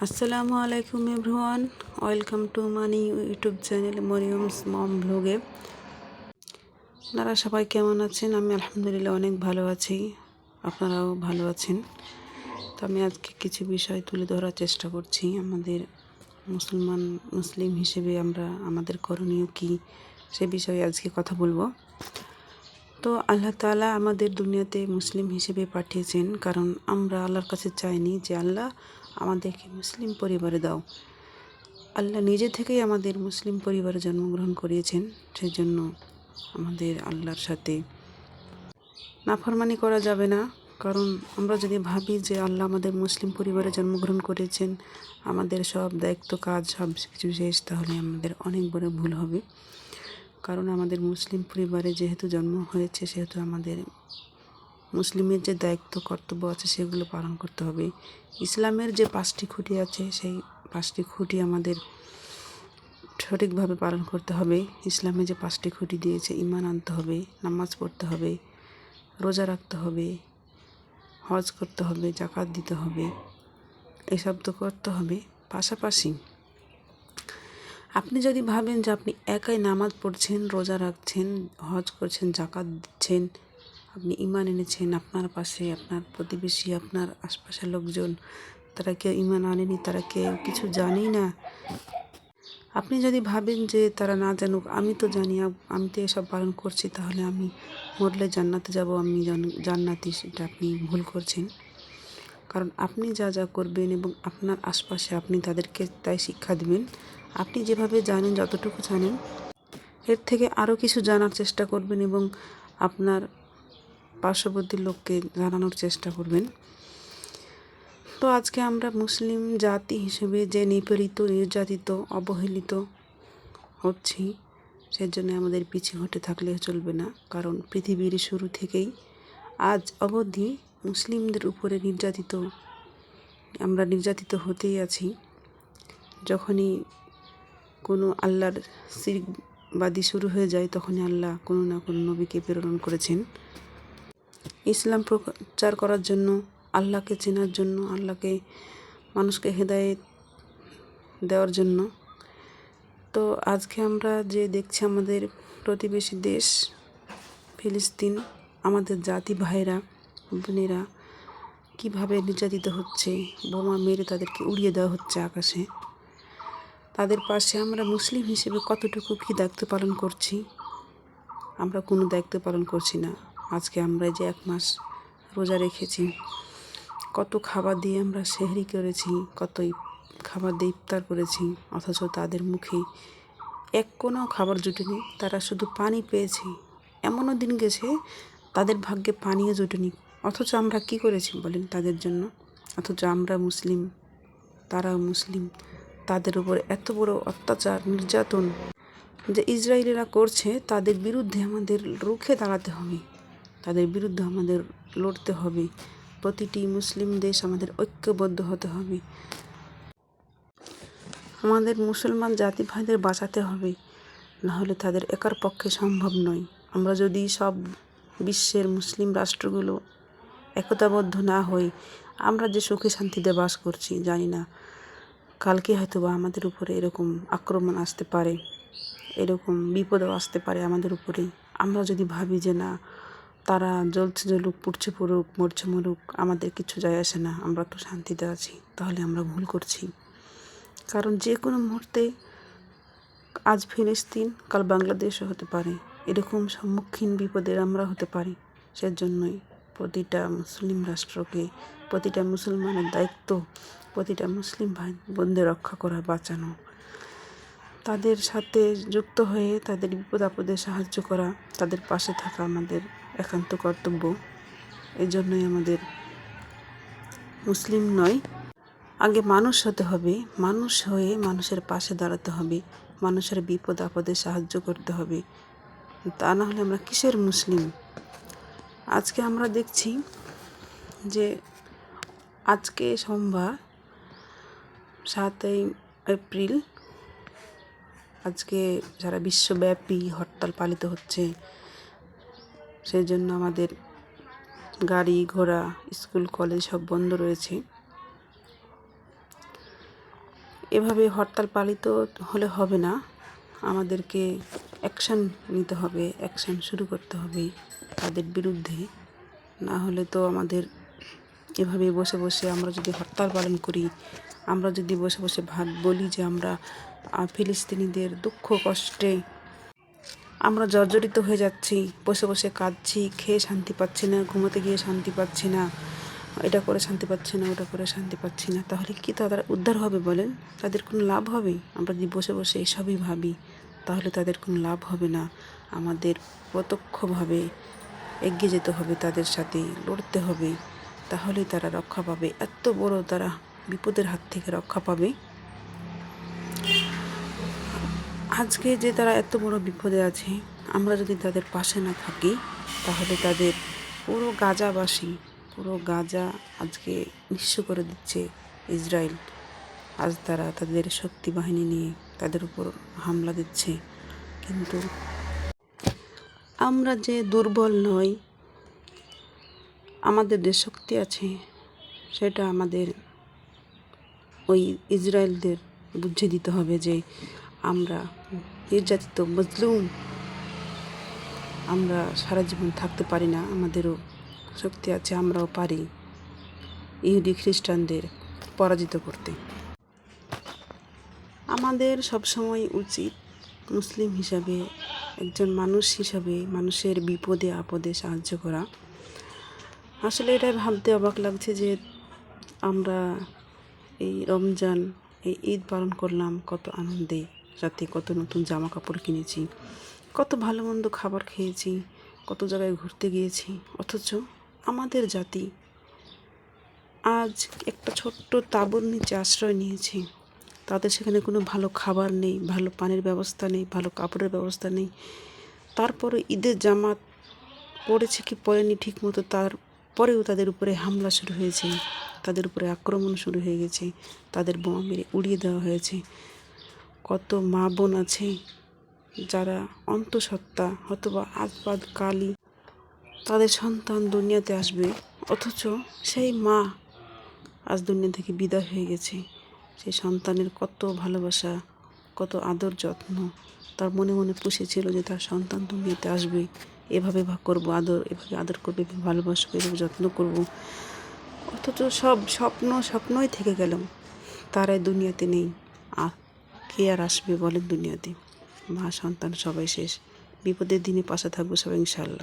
আসসালামু আলাইকুম everyone, welcome to Moni YouTube channel Mariyam's mom ব্লগে। আপনারা সবাই কেমন আছেন? আমি আলহামদুলিল্লাহ অনেক ভালো আছি, আপনারাও ভালো আছেন। তো আমি আজকে কিছু বিষয় তুলে ধরার চেষ্টা করছি। আমাদের মুসলিম হিসেবে আমরা আমাদের করণীয় কী সে বিষয়ে আজকে কথা বলবো। তো আল্লাহ তাআলা আমাদের দুনিয়াতে মুসলিম হিসেবে পাঠিয়েছেন, কারণ আমরা আল্লাহর কাছে চাইনি যে আল্লাহ আমাদেরকে মুসলিম পরিবারে দাও। আল্লাহ নিজে থেকেই আমাদের মুসলিম পরিবারে জন্মগ্রহণ করিয়েছেন। সেজন্য আমাদের আল্লাহর সাথে নাফরমানি করা যাবে না। কারণ আমরা যদি ভাবি যে আল্লাহ আমাদের মুসলিম পরিবারে জন্মগ্রহণ করেছেন, আমাদের সব দায়িত্ব কাজ সব কিছু শেষ, তাহলে আমাদের অনেক বড় ভুল হবে। কারণ আমাদের মুসলিম পরিবারে যেহেতু জন্ম হয়েছে, সেহেতু আমাদের মুসলিমের যে দায়িত্ব কর্তব্য আছে সেগুলো পালন করতে হবে। ইসলামের যে 5টি খুঁটি আছে, সেই 5টি খুঁটি আমাদের সঠিকভাবে পালন করতে হবে। ইসলামে যে 5টি খুঁটি দিয়েছে, ঈমান আনতে হবে, নামাজ পড়তে হবে, রোজা রাখতে হবে, হজ করতে হবে, যাকাত দিতে হবে, এসব তো করতে হবে। পাশাপাশি আপনি যদি ভাবেন যে আপনি একাই নামাজ পড়ছেন, রোজা রাখছেন, হজ করছেন, যাকাত দিচ্ছেন, আপনি ঈমান এনেছেন, আপনার পাশে আপনার প্রতিবেশী, আপনার আশপাশের লোকজন, তারা কেউ ঈমান আনেনি, তারা কেউ কিছু জানেই না, আপনি যদি ভাবেন যে তারা না জানুক, আমি তো জানি, আমি তো এসব পালন করছি, তাহলে আমি মরলে জান্নাতে যাব, আমি জান্নাতি, সেটা আপনি ভুল করছেন। কারণ আপনি যা যা করবেন এবং আপনার আশপাশে আপনি তাদেরকে তাই শিক্ষা দেবেন। আপনি যেভাবে জানেন, যতটুকু জানেন, এর থেকে আরও কিছু জানার চেষ্টা করবেন এবং আপনার পার্শ্ববর্তী লোককে জানানোর চেষ্টা করবেন। তো আজকে আমরা মুসলিম জাতি হিসেবে যে নিপীড়িত, নির্যাতিত, অবহেলিত হচ্ছি, সেজন্য আমাদের পিছু হটে থাকলে চলবে না। কারণ পৃথিবীর শুরু থেকেই আজ অবধি মুসলিমদের উপরে আমরা নির্যাতিত হতেই আছি। যখনই কোনো আল্লাহর শিরকবাদী শুরু হয়ে যায়, তখনই আল্লাহ কোনো না কোনো নবীকে প্রেরণ করেছেন ইসলাম প্রচার করার জন্য, আল্লাহকে চেনার জন্য, মানুষকে হেদায়েত দেওয়ার জন্য। তো আজকে আমরা যে দেখছি আমাদের প্রতিবেশী দেশ ফিলিস্তিন, আমাদের জাতি ভাইরা বোনেরা কীভাবে নির্যাতিত হচ্ছে, বোমা মেরে তাদেরকে উড়িয়ে দেওয়া হচ্ছে আকাশে। তাদের পাশে আমরা মুসলিম হিসেবে কতটুকু কী দায়িত্ব পালন করছি? আমরা কোনো দায়িত্ব পালন করছি না। আজকে আমরা যে 1 মাস রোজা রেখেছি, কত খাবার দিয়ে আমরা সেহরি করেছি, কত খাবার দিয়ে ইফতার করেছি, অথচ তাদের মুখে এক কোনো খাবার জুটেনি। তারা শুধু পানি পেয়েছে। এমনও দিন গেছে তাদের ভাগ্যে পানিও জুটেনি। অথচ আমরা কি করেছি বলেন তাদের জন্য? অথচ আমরা মুসলিম, তারাও মুসলিম, তাদের উপর এত বড় অত্যাচার, নির্যাতন যে ইসরায়েলিরা করছে, তাদের বিরুদ্ধে আমাদের রুখে দাঁড়াতে হবে, তাদের বিরুদ্ধে আমাদের লড়তে হবে। প্রতিটি মুসলিম দেশ আমাদের ঐক্যবদ্ধ হতে হবে। আমাদের মুসলমান জাতি ভাইদের বাঁচাতে হবে, নাহলে তাদের একার পক্ষে সম্ভব নয়। আমরা যদি সব বিশ্বের মুসলিম রাষ্ট্রগুলো একতাবদ্ধ না হই, আমরা যে সুখে শান্তিতে বাস করছি, জানি না কালকে হয়তো বা আমাদের উপরে এরকম আক্রমণ আসতে পারে, এরকম বিপদও আসতে পারে আমাদের উপরেই। আমরা যদি ভাবি যে না, তারা জ্বলছে জ্বলুক, পুড়ছে পুড়ুক, মরছে মরুক, আমাদের কিছু যায় আসে না, আমরা তো শান্তিতে আছি, তাহলে আমরা ভুল করছি। কারণ যে কোনো মুহূর্তে আজ ফিলিস্তিন, কাল বাংলাদেশও হতে পারে, এরকম সম্মুখীন বিপদের আমরা হতে পারি। সেজন্যই প্রতিটা মুসলিম রাষ্ট্রকে, প্রতিটা মুসলমানের দায়িত্ব প্রতিটা মুসলিম ভাই বোনদের রক্ষা করা, বাঁচানো, তাদের সাথে যুক্ত হয়ে তাদের বিপদ আপদে সাহায্য করা, তাদের পাশে থাকা আমাদের একান্ত কর্তব্য। এই জন্যই আমাদের মুসলিম নয়, আগে মানুষ হতে হবে। মানুষ হয়ে মানুষের পাশে দাঁড়াতে হবে, মানুষের বিপদ আপদে সাহায্য করতে হবে। তা না হলে আমরা কিসের মুসলিম? আজকে আমরা দেখছি যে আজকে সোমবার 7ই এপ্রিল, আজকে সারা বিশ্বব্যাপী হরতাল পালিত হচ্ছে। সেই জন্য আমাদের গাড়ি ঘোড়া, স্কুল কলেজ সব বন্ধ রয়েছে। এভাবে হরতাল পালিত হলে হবে না, আমাদেরকে অ্যাকশান নিতে হবে, অ্যাকশান শুরু করতে হবে তাদের বিরুদ্ধে। না হলে তো আমাদের এভাবে বসে বসে আমরা যদি হরতাল পালন করি, আমরা যদি বসে বসে বলি যে আমরা ফিলিস্তিনিদের দুঃখ কষ্টে আমরা জর্জরিত হয়ে যাচ্ছি, বসে বসে কাঁদছি, খেয়ে শান্তি পাচ্ছি না, ঘুমোতে গিয়ে শান্তি পাচ্ছি না, এটা করে শান্তি পাচ্ছি না, ওটা করে শান্তি পাচ্ছি না, তাহলে কি তাদের উদ্ধার হবে বলেন? তাদের কোনো লাভ হবে? আমরা যদি বসে বসে এসবই ভাবি তাহলে তাদের কোনো লাভ হবে না। আমাদের প্রত্যক্ষভাবে এগিয়ে যেতে হবে, তাদের সাথে লড়তে হবে, তাহলেই তারা রক্ষা পাবে। এত বড় তারা বিপদের হাত থেকে রক্ষা পাবে। আজকে যে তারা এত বড় বিপদে আছে, আমরা যদি তাদের পাশে না থাকি তাহলে তাদের পুরো গাজা আজকে নিঃস্ব করে দিচ্ছে ইসরায়েল। আজ তারা তাদের শক্তি বাহিনী নিয়ে তাদের উপর হামলা দিচ্ছে। কিন্তু আমরা যে দুর্বল নই, আমাদের যে শক্তি আছে সেটা আমাদের ওই ইসরায়েলদের বুঝিয়ে দিতে হবে যে আমরা নির্যাতিত মজলুম, আমরা সারা জীবন থাকতে পারি না, আমাদেরও শক্তি আছে, আমরাও পারি ইহুদি খ্রিস্টানদের পরাজিত করতে। আমাদের সবসময় উচিত মুসলিম হিসাবে, একজন মানুষ হিসাবে মানুষের বিপদে আপদে সাহায্য করা। আসলে এটা ভাবতে অবাক লাগছে যে আমরা এই রমজান, এই ঈদ পালন করলাম কত আনন্দে, সাথে কত নতুন জামা কাপড় কিনেছি, কত ভালো মন্দ খাবার খেয়েছি, কত জায়গায় ঘুরতে গিয়েছি, অথচ আমাদের জাতি আজ একটা ছোট্ট তাঁবুর নিচে আশ্রয় নিয়েছে। তাদের সেখানে কোনো ভালো খাবার নেই, ভালো পানির ব্যবস্থা নেই, ভালো কাপড়ের ব্যবস্থা নেই। তারপরে ঈদের জামাত পড়েছে কি পড়েনি ঠিক মতো, তারপরেও তাদের উপরে হামলা শুরু হয়েছে, তাদের উপরে আক্রমণ শুরু হয়ে গেছে, তাদের বোমা মেরে উড়িয়ে দেওয়া হয়েছে। কত মা বোন আছে যারা অন্তঃসত্ত্বা অথবা আজবাদ কালই তাদের সন্তান দুনিয়াতে আসবে, অথচ সেই মা আজ দুনিয়া থেকে বিদায় হয়ে গেছে। সেই সন্তানের কত ভালোবাসা, কত আদর যত্ন তার মনে মনে পুষেছিল যে তার সন্তান দুনিয়াতে আসবে, এভাবে করবো আদর, এভাবে আদর করবো, এভাবে ভালোবাসবো, এভাবে যত্ন করব। অথচ সব স্বপ্নই থেকে গেল, তারাই দুনিয়াতে নেই। আর কে আর আসবে বলেন দুনিয়াতে? মা সন্তান সবাই শেষ। বিপদের দিনে পাশে থাকবো সবাই ইনশাআল্লাহ।